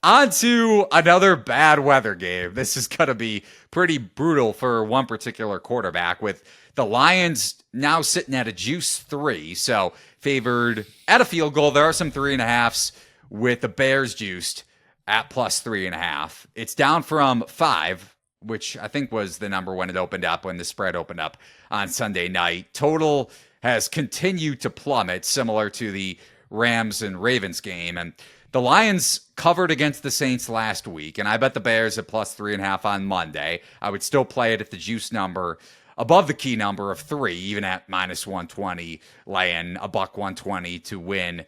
On to another bad weather game. This is going to be pretty brutal for one particular quarterback, with the Lions now sitting at a juice 3, so favored at a field goal. There are some 3.5s with the Bears juiced at plus 3.5. It's down from 5, which I think was the number when the spread opened up on Sunday night. Total has continued to plummet, similar to the Rams and Ravens game. And the Lions covered against the Saints last week, and I bet the Bears at plus 3.5 on Monday. I would still play it if the juice number above the key number of 3, even at minus 120, laying a buck 120 to win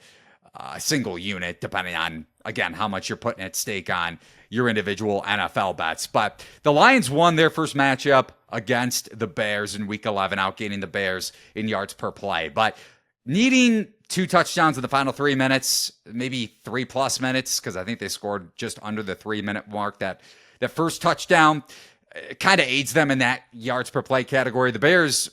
a single unit, depending on, again, how much you're putting at stake on your individual NFL bets. But the Lions won their first matchup against the Bears in Week 11, outgaining the Bears in yards per play. But needing 2 touchdowns in the final 3 minutes, maybe 3+ minutes, because I think they scored just under the 3-minute mark. That first touchdown kind of aids them in that yards per play category. The Bears,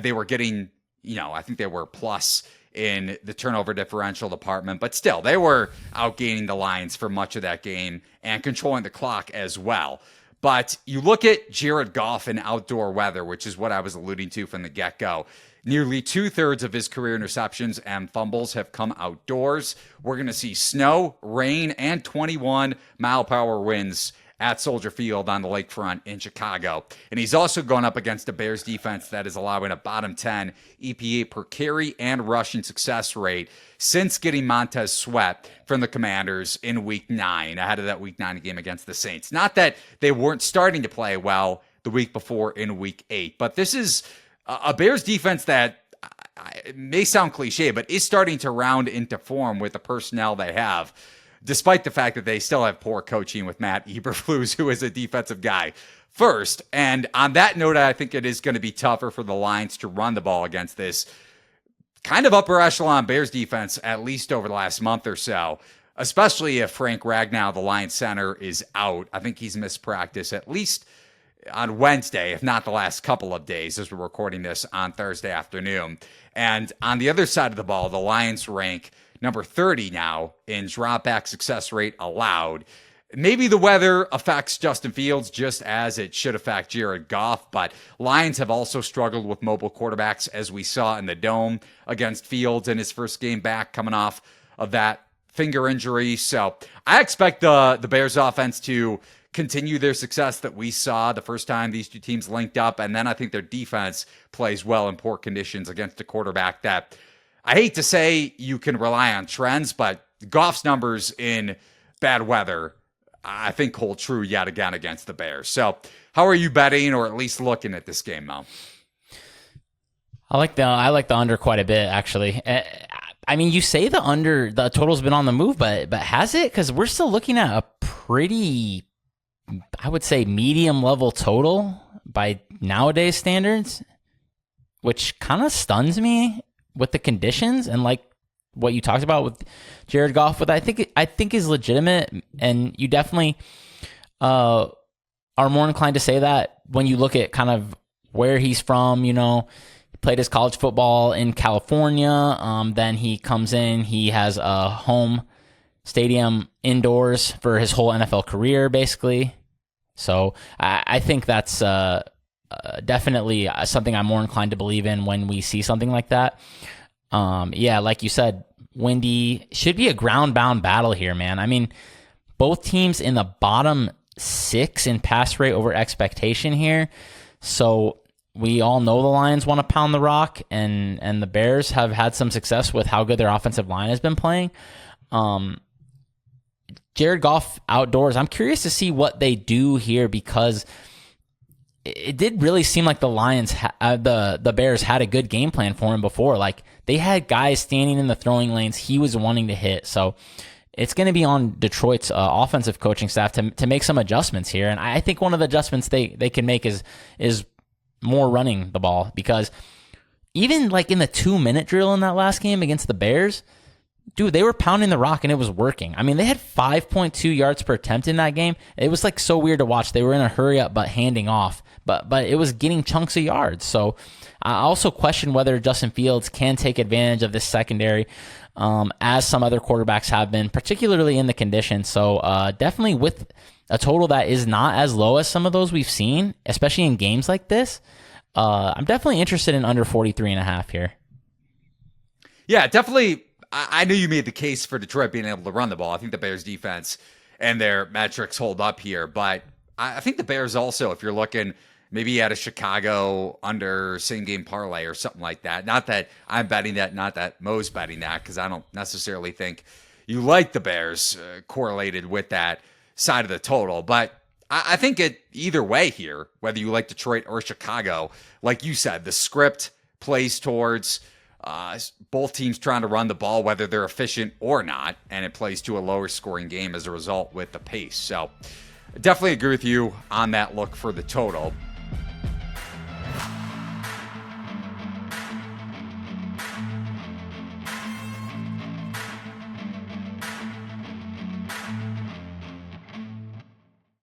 they were getting, I think they were plus in the turnover differential department, but still, they were outgaining the Lions for much of that game and controlling the clock as well. But you look at Jared Goff in outdoor weather, which is what I was alluding to from the get-go. Nearly 2/3 of his career interceptions and fumbles have come outdoors. We're going to see snow, rain, and 21-mile-per-hour winds at Soldier Field on the lakefront in Chicago. And he's also going up against a Bears defense that is allowing a bottom 10 EPA per carry and rushing success rate since getting Montez Sweat from the Commanders in Week 9, ahead of that Week 9 game against the Saints. Not that they weren't starting to play well the week before in Week 8, but this is a Bears defense that, it may sound cliche, but is starting to round into form with the personnel they have, despite the fact that they still have poor coaching with Matt Eberflus, who is a defensive guy first. And on that note, I think it is going to be tougher for the Lions to run the ball against this kind of upper echelon Bears defense, at least over the last month or so, especially if Frank Ragnow, the Lions center, is out. I think he's missed practice at least on Wednesday, if not the last couple of days, as we're recording this on Thursday afternoon. And on the other side of the ball, the Lions rank number 30 now in dropback success rate allowed. Maybe the weather affects Justin Fields just as it should affect Jared Goff, but Lions have also struggled with mobile quarterbacks, as we saw in the Dome against Fields in his first game back, coming off of that finger injury. So I expect the Bears offense to continue their success that we saw the first time these two teams linked up, and then I think their defense plays well in poor conditions against a quarterback that, I hate to say you can rely on trends, but Goff's numbers in bad weather, I think, hold true yet again against the Bears. So how are you betting, or at least looking at this game, Mo? I like the under quite a bit, actually. I mean, you say the total's been on the move, but has it? Because we're still looking at a pretty, I would say, medium level total by nowadays standards, which kind of stuns me with the conditions and like what you talked about with Jared Goff, but I think is legitimate, and you definitely are more inclined to say that when you look at kind of where he's from. He played his college football in California. Then he comes in, he has a home stadium indoors for his whole NFL career, basically. So I think that's definitely something I'm more inclined to believe in when we see something like that. Like you said, windy, should be a ground-bound battle here, man. I mean, both teams in the bottom 6 in pass rate over expectation here. So we all know the Lions want to pound the rock, and the Bears have had some success with how good their offensive line has been playing. Jared Goff outdoors, I'm curious to see what they do here, because it did really seem like the Lions, the Bears had a good game plan for him before. Like, they had guys standing in the throwing lanes he was wanting to hit. So it's going to be on Detroit's offensive coaching staff to make some adjustments here. And I think one of the adjustments they can make is more running the ball, because even like in the 2-minute drill in that last game against the Bears, dude, they were pounding the rock and it was working. I mean, they had 5.2 yards per attempt in that game. It was like so weird to watch. They were in a hurry up but handing off, but it was getting chunks of yards. So I also question whether Justin Fields can take advantage of this secondary. as some other quarterbacks have been, particularly in the conditions. So definitely with a total that is not as low as some of those we've seen, especially in games like this, I'm definitely interested in under 43.5 here. Yeah, definitely. I knew you made the case for Detroit being able to run the ball. I think the Bears defense and their metrics hold up here, but I think the Bears also, if you're looking maybe at a Chicago under same game parlay or something like that. Not that I'm betting that, not that Mo's betting that, because I don't necessarily think you like the Bears correlated with that side of the total. But I think it either way here, whether you like Detroit or Chicago, like you said, the script plays towards both teams trying to run the ball, whether they're efficient or not, and it plays to a lower scoring game as a result with the pace. So definitely agree with you on that look for the total.